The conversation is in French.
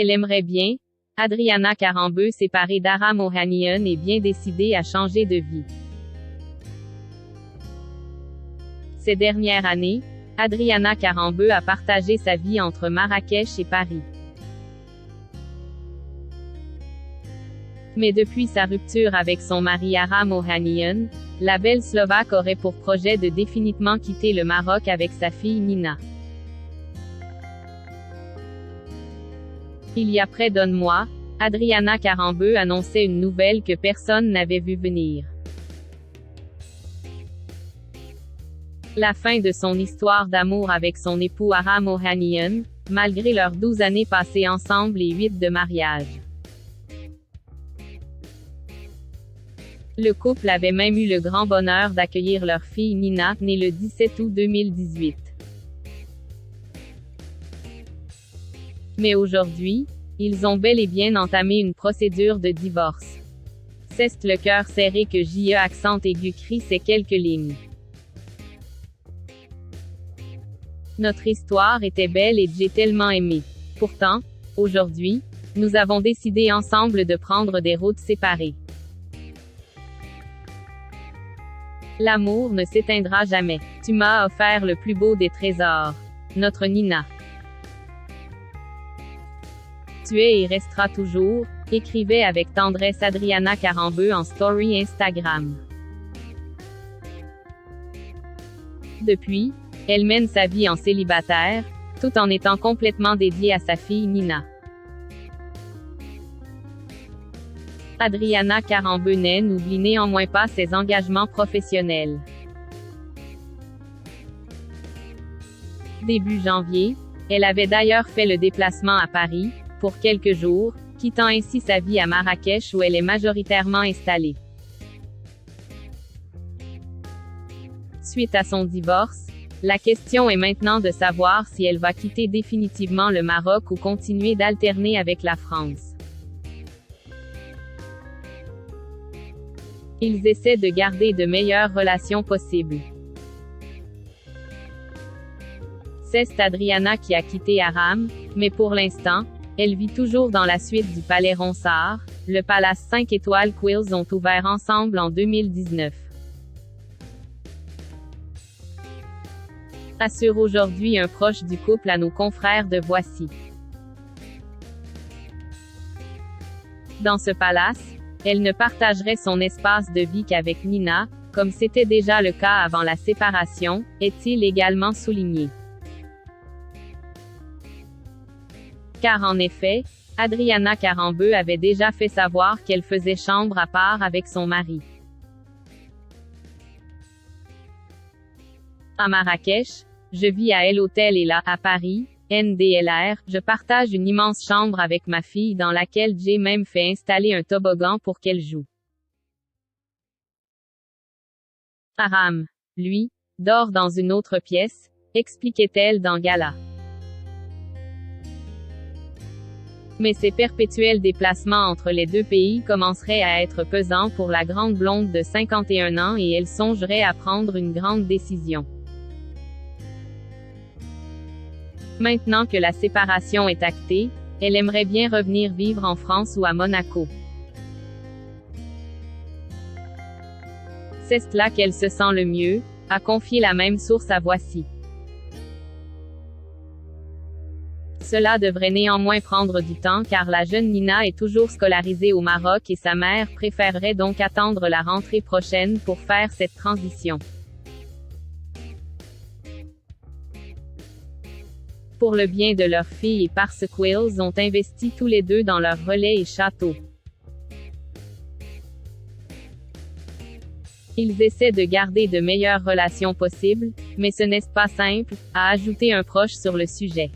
Elle aimerait bien. Adriana Karembeu, séparée d'Aram Ohanian, est bien décidée à changer de vie. Ces dernières années, Adriana Karembeu a partagé sa vie entre Marrakech et Paris. Mais depuis sa rupture avec son mari Aram Ohanian, la belle Slovaque aurait pour projet de définitivement quitter le Maroc avec sa fille Nina. Il y a près d'un mois, Adriana Karembeu annonçait une nouvelle que personne n'avait vu venir. La fin de son histoire d'amour avec son époux Aram Ohanian, malgré leurs 12 années passées ensemble et 8 de mariage. Le couple avait même eu le grand bonheur d'accueillir leur fille Nina, née le 17 août 2018. Mais aujourd'hui, ils ont bel et bien entamé une procédure de divorce. C'est le cœur serré que J.E. accent aigu crie ces quelques lignes. Notre histoire était belle et j'ai tellement aimé. Pourtant, aujourd'hui, nous avons décidé ensemble de prendre des routes séparées. L'amour ne s'éteindra jamais. Tu m'as offert le plus beau des trésors. Notre Nina. Tu es et resteras toujours, écrivait avec tendresse Adriana Karembeu en story Instagram. Depuis, elle mène sa vie en célibataire, tout en étant complètement dédiée à sa fille Nina. Adriana Karembeu n'oublie néanmoins pas ses engagements professionnels. Début janvier, elle avait d'ailleurs fait le déplacement à Paris, pour quelques jours, quittant ainsi sa vie à Marrakech où elle est majoritairement installée. Suite à son divorce, la question est maintenant de savoir si elle va quitter définitivement le Maroc ou continuer d'alterner avec la France. Ils essaient de garder de meilleures relations possibles. C'est Adriana qui a quitté Aram, mais pour l'instant, elle vit toujours dans la suite du Palais Ronsard. Le Palace 5 étoiles Quills ont ouvert ensemble en 2019. Assure aujourd'hui un proche du couple à nos confrères de Voici. Dans ce palace, elle ne partagerait son espace de vie qu'avec Nina, comme c'était déjà le cas avant la séparation, est-il également souligné. Car en effet, Adriana Karembeu avait déjà fait savoir qu'elle faisait chambre à part avec son mari. À Marrakech, je vis à El Hotel et là, à Paris, NDLR, je partage une immense chambre avec ma fille dans laquelle j'ai même fait installer un toboggan pour qu'elle joue. Aram, lui, dort dans une autre pièce, expliquait-elle dans Gala. Mais ces perpétuels déplacements entre les deux pays commenceraient à être pesants pour la grande blonde de 51 ans et elle songerait à prendre une grande décision. Maintenant que la séparation est actée, elle aimerait bien revenir vivre en France ou à Monaco. C'est là qu'elle se sent le mieux, a confié la même source à Voici. Cela devrait néanmoins prendre du temps car la jeune Nina est toujours scolarisée au Maroc et sa mère préférerait donc attendre la rentrée prochaine pour faire cette transition. Pour le bien de leur fille et parce qu'Quills ont investi tous les deux dans leur relais et château. Ils essaient de garder de meilleures relations possibles, mais ce n'est pas simple, a ajouté un proche sur le sujet.